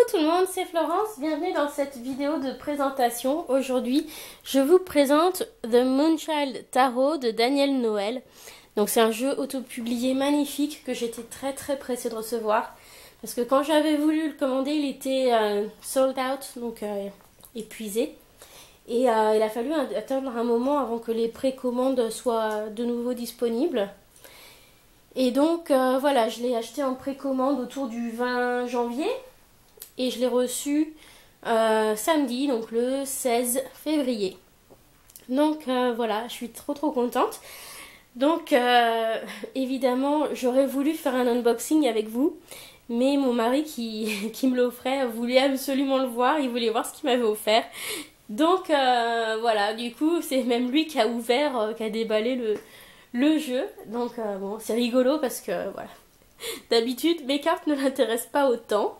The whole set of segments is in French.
tout le monde, c'est Florence, bienvenue dans cette vidéo de présentation. Aujourd'hui, je vous présente The Moonchild Tarot de Daniel Noël. Donc c'est un jeu auto-publié magnifique que j'étais très pressée de recevoir. Parce que quand j'avais voulu le commander, il était sold out, donc épuisé. Et il a fallu attendre un moment avant que les précommandes soient de nouveau disponibles. Et donc voilà, je l'ai acheté en précommande autour du 20 janvier. Et je l'ai reçu samedi, donc le 16 février. Donc voilà, je suis trop contente. Donc évidemment, j'aurais voulu faire un unboxing avec vous. Mais mon mari qui me l'offrait voulait absolument le voir. Il voulait voir ce qu'il m'avait offert. Donc voilà, du coup, c'est même lui qui a ouvert, qui a déballé le jeu. Donc bon, c'est rigolo parce que voilà. D'habitude, mes cartes ne l'intéressent pas autant.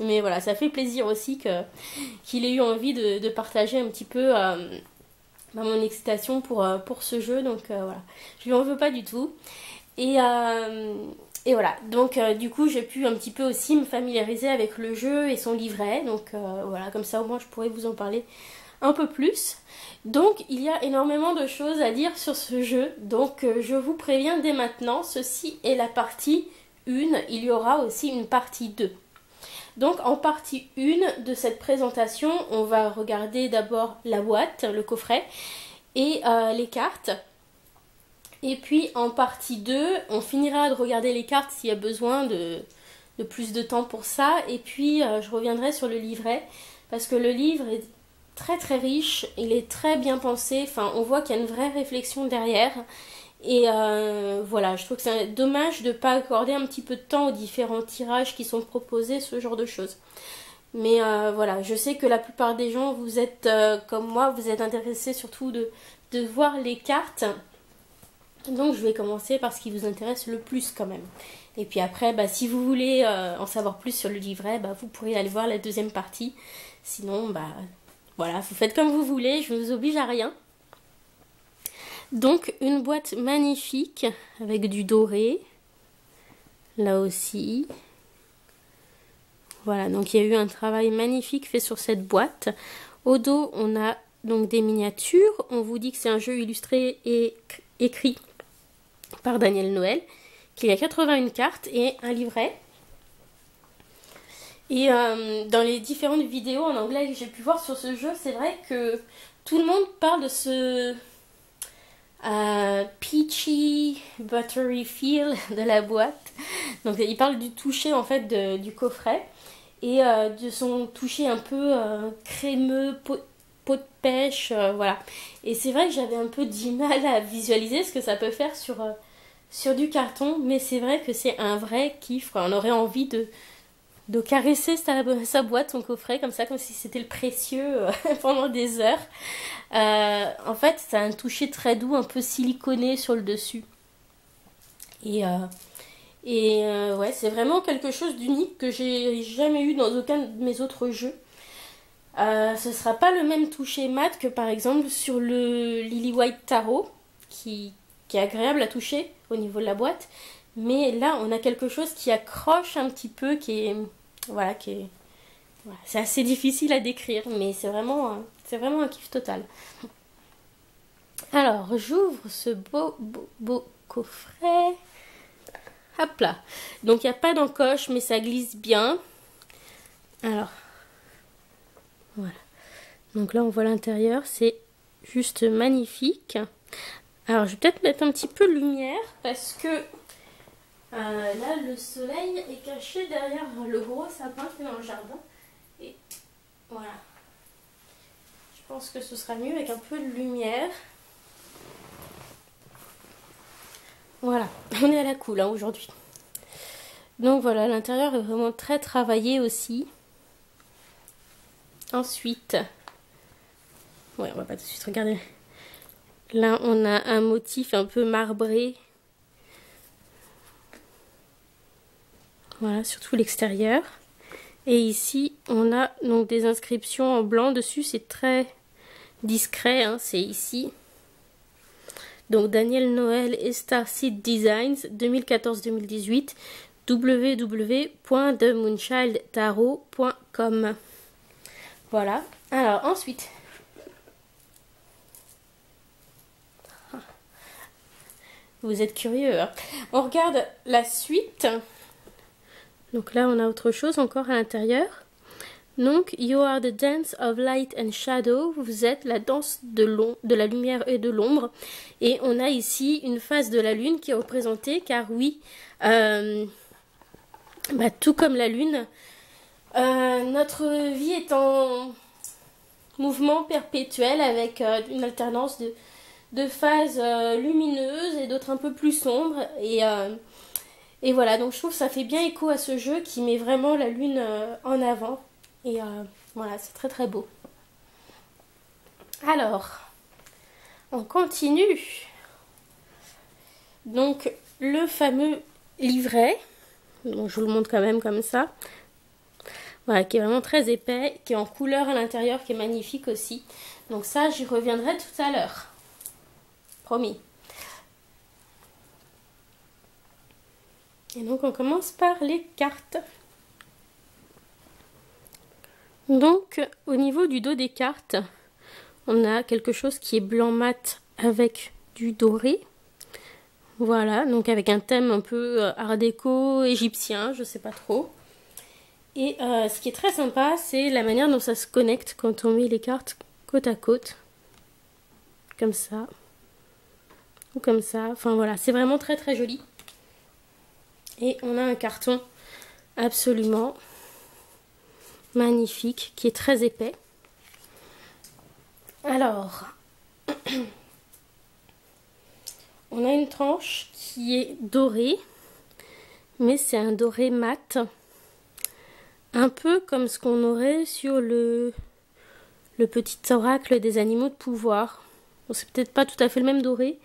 Mais voilà, ça fait plaisir aussi qu'il ait eu envie de partager un petit peu mon excitation pour ce jeu. Donc voilà, je lui en veux pas du tout. Et voilà, donc du coup j'ai pu un petit peu aussi me familiariser avec le jeu et son livret. Donc voilà, comme ça au moins je pourrais vous en parler un peu plus. Donc il y a énormément de choses à dire sur ce jeu. Donc je vous préviens dès maintenant, ceci est la partie 1. Il y aura aussi une partie 2. Donc en partie 1 de cette présentation, on va regarder d'abord la boîte, le coffret et les cartes. Et puis en partie 2, on finira de regarder les cartes s'il y a besoin de plus de temps pour ça. Et puis je reviendrai sur le livret parce que le livre est très riche, il est très bien pensé. Enfin, on voit qu'il y a une vraie réflexion derrière. Et voilà, je trouve que c'est dommage de ne pas accorder un petit peu de temps aux différents tirages qui sont proposés, ce genre de choses. Mais voilà, je sais que la plupart des gens, vous êtes comme moi, vous êtes intéressés surtout de voir les cartes. Donc je vais commencer par ce qui vous intéresse le plus quand même. Et puis après, si vous voulez en savoir plus sur le livret, vous pourrez aller voir la deuxième partie. Sinon, voilà, vous faites comme vous voulez, je ne vous oblige à rien. Donc une boîte magnifique avec du doré, là aussi. Voilà, donc il y a eu un travail magnifique fait sur cette boîte. Au dos, on a donc des miniatures. On vous dit que c'est un jeu illustré et écrit par Daniel Noël, qu'il y a 81 cartes et un livret. Et dans les différentes vidéos en anglais que j'ai pu voir sur ce jeu, c'est vrai que tout le monde parle de ce peachy buttery feel de la boîte. Donc il parle du toucher en fait du coffret et de son toucher un peu crémeux, peau de pêche, voilà. Et c'est vrai que j'avais un peu du mal à visualiser ce que ça peut faire sur du carton, mais c'est vrai que c'est un vrai kiff, quoi. On aurait envie de caresser sa boîte, son coffret, comme ça, comme si c'était le précieux pendant des heures. En fait, ça a un toucher très doux, un peu siliconé sur le dessus. Et ouais, c'est vraiment quelque chose d'unique que j'ai jamais eu dans aucun de mes autres jeux. Ce sera pas le même toucher mat que par exemple sur le Lily White Tarot, qui est agréable à toucher au niveau de la boîte. Mais là, on a quelque chose qui accroche un petit peu, voilà, c'est assez difficile à décrire, mais c'est vraiment un kiff total. Alors, j'ouvre ce beau coffret. Hop là. Donc, il n'y a pas d'encoche, mais ça glisse bien. Alors, voilà. Donc là, on voit l'intérieur, c'est juste magnifique. Alors, je vais peut-être mettre un petit peu de lumière, parce que là, le soleil est caché derrière le gros sapin qui est dans le jardin. Et voilà. Je pense que ce sera mieux avec un peu de lumière. Voilà, on est à la cool aujourd'hui. Donc voilà, l'intérieur est vraiment très travaillé aussi. Ensuite, ouais, on va pas tout de suite regarder. Là, on a un motif un peu marbré. Voilà, surtout l'extérieur. Et ici, on a donc des inscriptions en blanc dessus. C'est très discret, hein, c'est ici. Donc Daniel Noël et Starseed Designs 2014-2018. www.themoonchildtarot.com. Voilà. Alors ensuite, vous êtes curieux, hein. On regarde la suite. Donc là, on a autre chose encore à l'intérieur. Donc, you are the dance of light and shadow. Vous êtes la danse de la lumière et de l'ombre. Et on a ici une phase de la lune qui est représentée, car oui, tout comme la lune, notre vie est en mouvement perpétuel avec une alternance de phases lumineuses et d'autres un peu plus sombres. Et voilà, donc je trouve que ça fait bien écho à ce jeu qui met vraiment la lune en avant. Et voilà, c'est très très beau. Alors, on continue. Donc, le fameux livret. Bon, je vous le montre quand même comme ça. Voilà, qui est vraiment très épais, qui est en couleur à l'intérieur, qui est magnifique aussi. Donc ça, j'y reviendrai tout à l'heure. Promis. Et donc, on commence par les cartes. Donc, au niveau du dos des cartes, on a quelque chose qui est blanc mat avec du doré. Voilà, donc avec un thème un peu art déco, égyptien, je sais pas trop. Et ce qui est très sympa, c'est la manière dont ça se connecte quand on met les cartes côte à côte. Comme ça. Ou comme ça. Enfin voilà, c'est vraiment très très joli. Et on a un carton absolument magnifique, qui est très épais. Alors, on a une tranche qui est dorée, mais c'est un doré mat, un peu comme ce qu'on aurait sur le petit oracle des animaux de pouvoir. Bon, c'est peut-être pas tout à fait le même doré,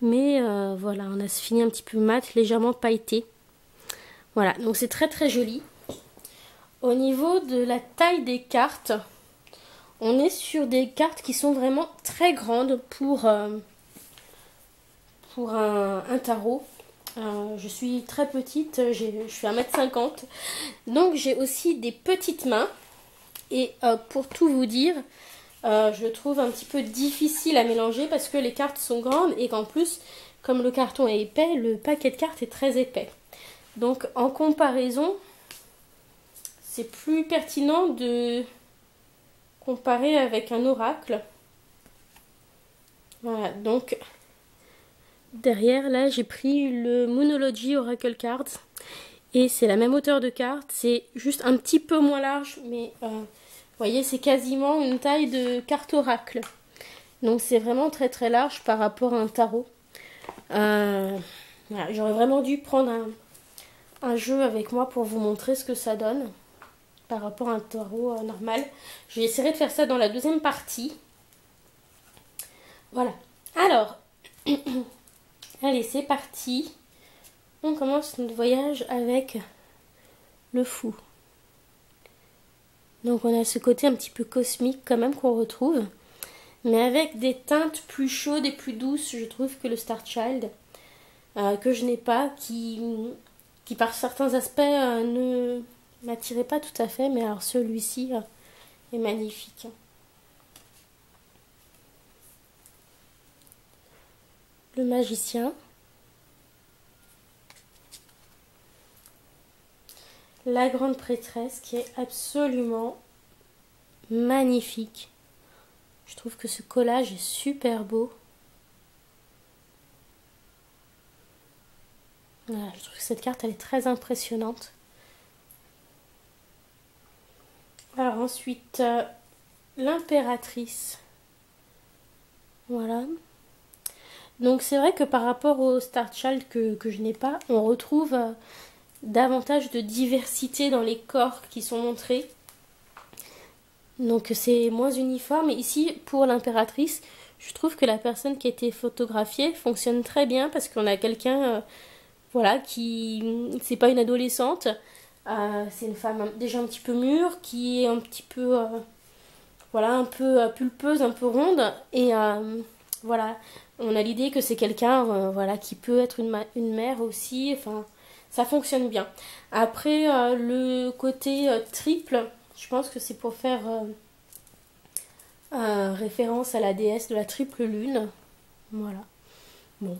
mais voilà, on a ce fini un petit peu mat, légèrement pailleté. Voilà, donc c'est très très joli. Au niveau de la taille des cartes, on est sur des cartes qui sont vraiment très grandes pour un tarot. Je suis très petite, je fais 1m50, donc j'ai aussi des petites mains. Et pour tout vous dire, je le trouve un petit peu difficile à mélanger parce que les cartes sont grandes et qu'en plus, comme le carton est épais, le paquet de cartes est très épais. Donc en comparaison, c'est plus pertinent de comparer avec un oracle. Voilà, donc derrière là j'ai pris le Moonology Oracle Cards et c'est la même hauteur de carte, c'est juste un petit peu moins large, mais vous voyez, c'est quasiment une taille de carte oracle. Donc c'est vraiment très très large par rapport à un tarot. Voilà, j'aurais vraiment dû prendre un jeu avec moi pour vous montrer ce que ça donne par rapport à un tarot normal. Je vais essayer de faire ça dans la deuxième partie. Voilà. Alors, allez, c'est parti. On commence notre voyage avec le fou. Donc on a ce côté un petit peu cosmique quand même qu'on retrouve, mais avec des teintes plus chaudes et plus douces, je trouve, que le Star Child, que je n'ai pas, qui par certains aspects ne m'attirait pas tout à fait, mais alors celui-ci est magnifique. Le magicien. La grande prêtresse qui est absolument magnifique. Je trouve que ce collage est super beau. Voilà, je trouve que cette carte elle est très impressionnante. Alors ensuite, l'impératrice. Voilà. Donc c'est vrai que par rapport au Star Child que je n'ai pas, on retrouve davantage de diversité dans les corps qui sont montrés. Donc c'est moins uniforme. Et ici, pour l'impératrice, je trouve que la personne qui a été photographiée fonctionne très bien parce qu'on a quelqu'un voilà, qui... C'est pas une adolescente, c'est une femme déjà un petit peu mûre, qui est un petit peu... voilà, un peu pulpeuse, un peu ronde. Et voilà, on a l'idée que c'est quelqu'un voilà, qui peut être une mère aussi. Enfin, ça fonctionne bien. Après, le côté triple, je pense que c'est pour faire référence à la déesse de la triple lune. Voilà. Bon.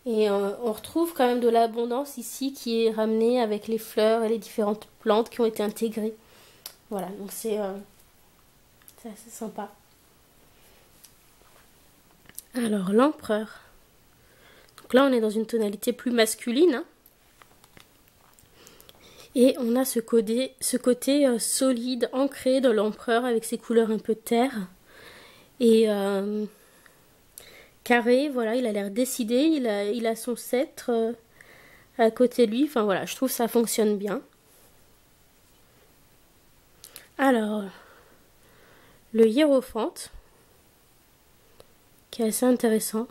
Et on retrouve quand même de l'abondance ici qui est ramenée avec les fleurs et les différentes plantes qui ont été intégrées. Voilà, donc c'est assez sympa. Alors, l'empereur. Donc là, on est dans une tonalité plus masculine. Hein. Et on a ce côté solide, ancré dans l'empereur avec ses couleurs un peu terre. Et carré, voilà, il a l'air décidé, il a son sceptre à côté de lui. Enfin voilà, je trouve que ça fonctionne bien. Alors, le hiérophante, qui est assez intéressant.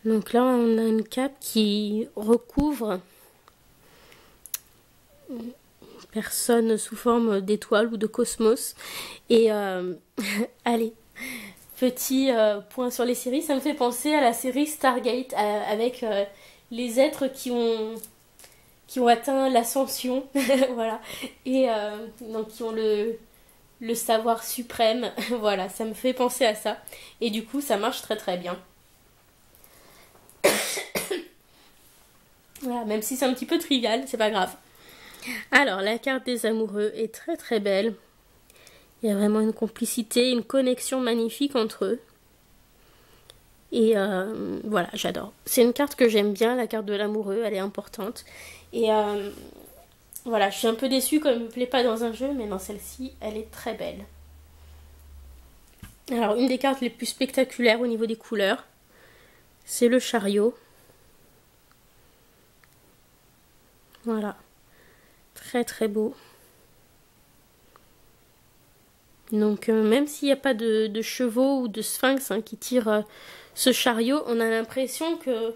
Donc là, on a une cape qui recouvre une personne sous forme d'étoile ou de cosmos. Et allez, petit point sur les séries, ça me fait penser à la série Stargate avec les êtres qui ont atteint l'ascension, voilà, et donc qui ont le savoir suprême, voilà, ça me fait penser à ça, et du coup ça marche très très bien. Voilà, même si c'est un petit peu trivial, c'est pas grave. Alors, la carte des amoureux est très très belle. Il y a vraiment une complicité, une connexion magnifique entre eux. Et voilà, j'adore. C'est une carte que j'aime bien, la carte de l'amoureux, elle est importante. Et voilà, je suis un peu déçue quand elle ne me plaît pas dans un jeu, mais dans celle-ci, elle est très belle. Alors, une des cartes les plus spectaculaires au niveau des couleurs, c'est le chariot. Voilà, très très beau. Donc même s'il n'y a pas de chevaux ou de sphinx qui tirent ce chariot, on a l'impression que...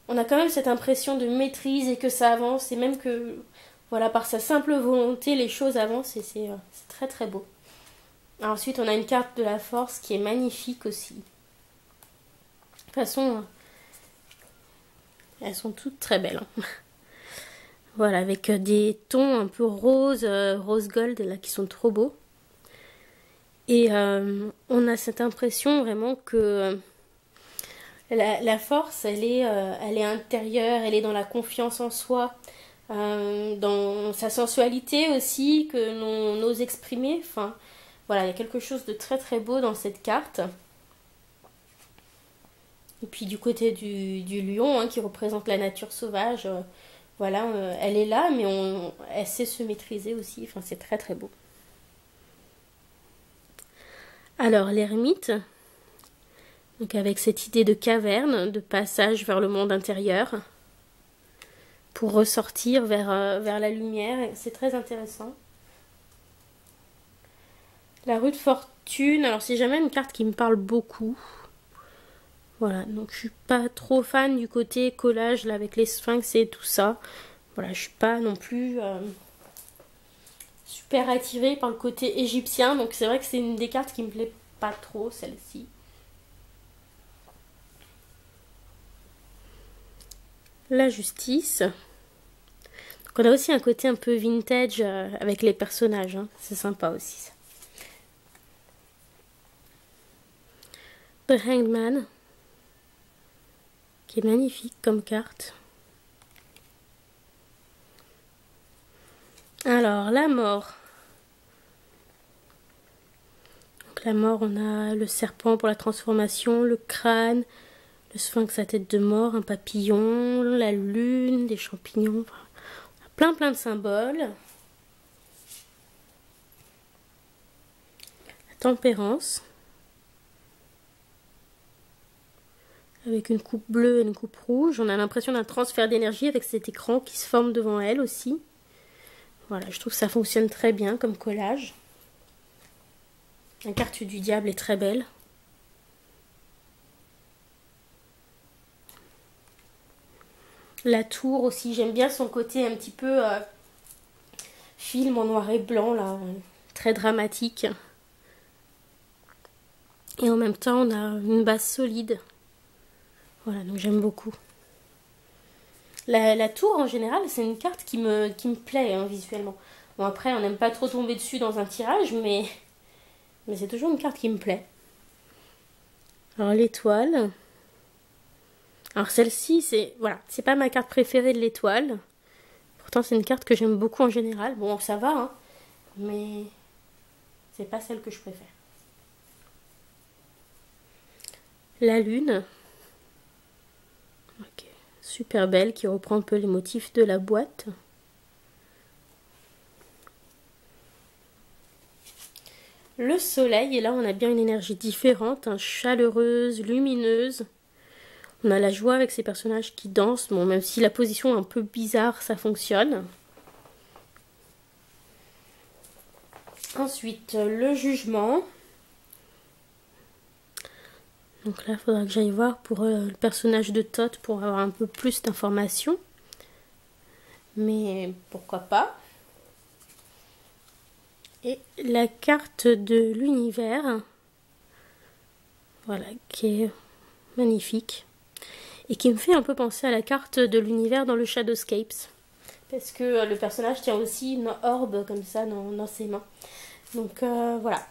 On a quand même cette impression de maîtrise et que ça avance. Et même que, voilà, par sa simple volonté, les choses avancent et c'est très très beau. Alors, ensuite, on a une carte de la force qui est magnifique aussi. De toute façon, elles sont toutes très belles. Hein. Voilà, avec des tons un peu rose, rose gold, là, qui sont trop beaux. Et on a cette impression vraiment que la force, elle est intérieure, elle est dans la confiance en soi, dans sa sensualité aussi, que l'on ose exprimer. Enfin, voilà, il y a quelque chose de très très beau dans cette carte. Et puis du côté du lion, qui représente la nature sauvage, voilà, elle est là, mais elle sait se maîtriser aussi. Enfin, c'est très très beau. Alors, l'ermite, donc avec cette idée de caverne, de passage vers le monde intérieur, pour ressortir vers la lumière, c'est très intéressant. La rue de fortune, alors c'est jamais une carte qui me parle beaucoup. Voilà, donc je suis pas trop fan du côté collage là avec les sphinx et tout ça. Voilà, je suis pas non plus super attirée par le côté égyptien, donc c'est vrai que c'est une des cartes qui me plaît pas trop, celle-ci. La justice. Donc on a aussi un côté un peu vintage avec les personnages, hein. C'est sympa aussi ça. The Hanged Man, qui est magnifique comme carte. Alors, la mort. Donc la mort, on a le serpent pour la transformation, le crâne, le sphinx à tête de mort, un papillon, la lune, des champignons, plein de symboles. La tempérance, avec une coupe bleue et une coupe rouge. On a l'impression d'un transfert d'énergie avec cet écran qui se forme devant elle aussi. Voilà, je trouve que ça fonctionne très bien comme collage. La carte du diable est très belle. La tour aussi, j'aime bien son côté un petit peu film en noir et blanc, là, très dramatique. Et en même temps, on a une base solide. Voilà, donc j'aime beaucoup. La tour, en général, c'est une carte qui me plaît hein, visuellement. Bon, après, on n'aime pas trop tomber dessus dans un tirage, mais c'est toujours une carte qui me plaît. Alors, l'étoile. Alors, celle-ci, c'est pas ma carte préférée de l'étoile. Pourtant, c'est une carte que j'aime beaucoup en général. Bon, ça va, hein, mais c'est pas celle que je préfère. La lune. Ok. Super belle, qui reprend un peu les motifs de la boîte. Le soleil, et là on a bien une énergie différente, hein, chaleureuse, lumineuse. On a la joie avec ces personnages qui dansent, bon, même si la position est un peu bizarre, ça fonctionne. Ensuite, le jugement. Donc là, il faudra que j'aille voir pour le personnage de Todd pour avoir un peu plus d'informations. Mais pourquoi pas. Et la carte de l'univers. Voilà, qui est magnifique. Et qui me fait un peu penser à la carte de l'univers dans le Shadowscapes. Parce que le personnage tient aussi une orbe comme ça dans ses mains. Donc voilà.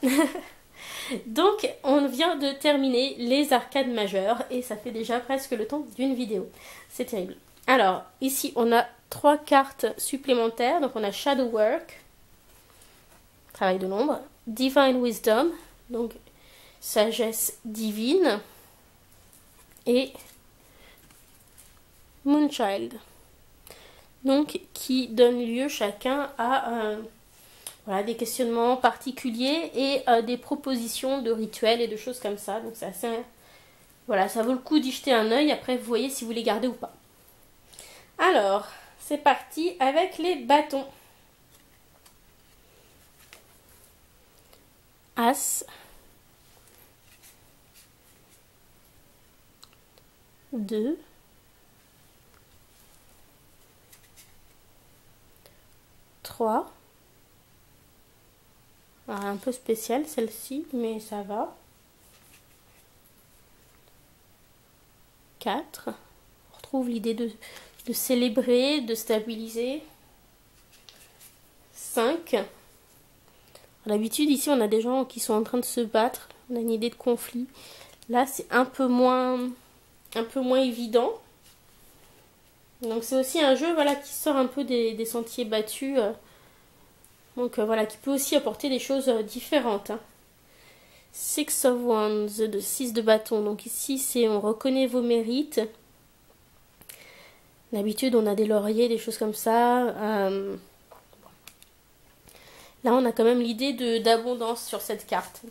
Donc on vient de terminer les arcades majeures et ça fait déjà presque le temps d'une vidéo. C'est terrible. Alors ici on a 3 cartes supplémentaires. Donc on a Shadow Work, travail de l'ombre, Divine Wisdom, donc sagesse divine, et Moonchild, donc qui donne lieu chacun à voilà, des questionnements particuliers et des propositions de rituels et de choses comme ça. Donc c'est assez... Voilà, ça vaut le coup d'y jeter un œil. Après, vous voyez si vous les gardez ou pas. Alors, c'est parti avec les bâtons. As. 2. 3. Alors, un peu spéciale celle-ci, mais ça va. 4. On retrouve l'idée de célébrer, de stabiliser. 5. D'habitude, ici, on a des gens qui sont en train de se battre. On a une idée de conflit. Là, c'est un peu moins évident. Donc, c'est aussi un jeu voilà, qui sort un peu des sentiers battus. Donc, voilà, qui peut aussi apporter des choses différentes. Hein. Six of Wands, de 6 de bâton. Donc, ici, c'est on reconnaît vos mérites. D'habitude, on a des lauriers, des choses comme ça. Là, on a quand même l'idée d'abondance sur cette carte.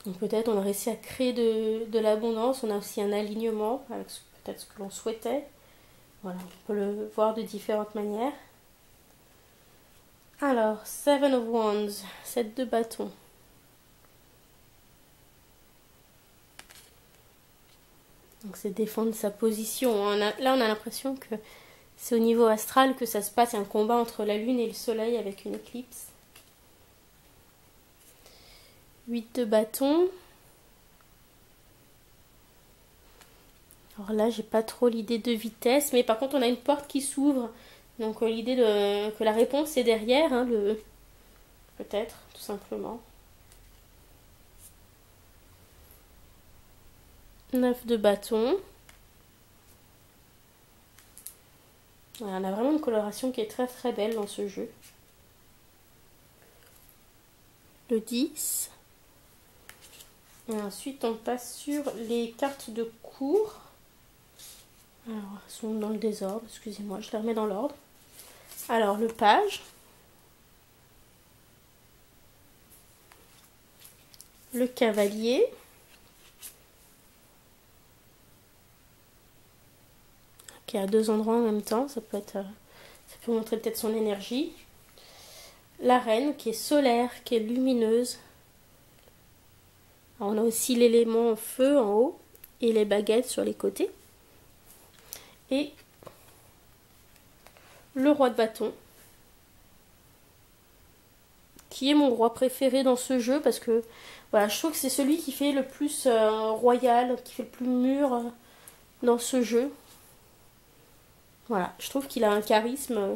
Donc peut-être on a réussi à créer de l'abondance. On a aussi un alignement avec peut-être ce que l'on souhaitait. Voilà, on peut le voir de différentes manières. Alors, Seven of Wands, 7 de bâton. Donc c'est défendre sa position. Là, on a l'impression que c'est au niveau astral que ça se passe, un combat entre la lune et le soleil avec une éclipse. 8 de bâton. Alors là, j'ai pas trop l'idée de vitesse, mais par contre, on a une porte qui s'ouvre. Donc l'idée que la réponse est derrière, hein, peut-être, tout simplement. 9 de bâton. Voilà, on a vraiment une coloration qui est très très belle dans ce jeu. Le 10. Et ensuite, on passe sur les cartes de cours. Alors, elles sont dans le désordre, excusez-moi, je les remets dans l'ordre. Alors, le page. Le cavalier. Qui est à 2 endroits en même temps, ça peut montrer peut-être son énergie. La reine qui est solaire, qui est lumineuse. Alors, on a aussi l'élément feu en haut et les baguettes sur les côtés. Et le roi de bâton, qui est mon roi préféré dans ce jeu parce que voilà, je trouve que c'est celui qui fait le plus royal, qui fait le plus mûr dans ce jeu. Voilà, je trouve qu'il a un charisme.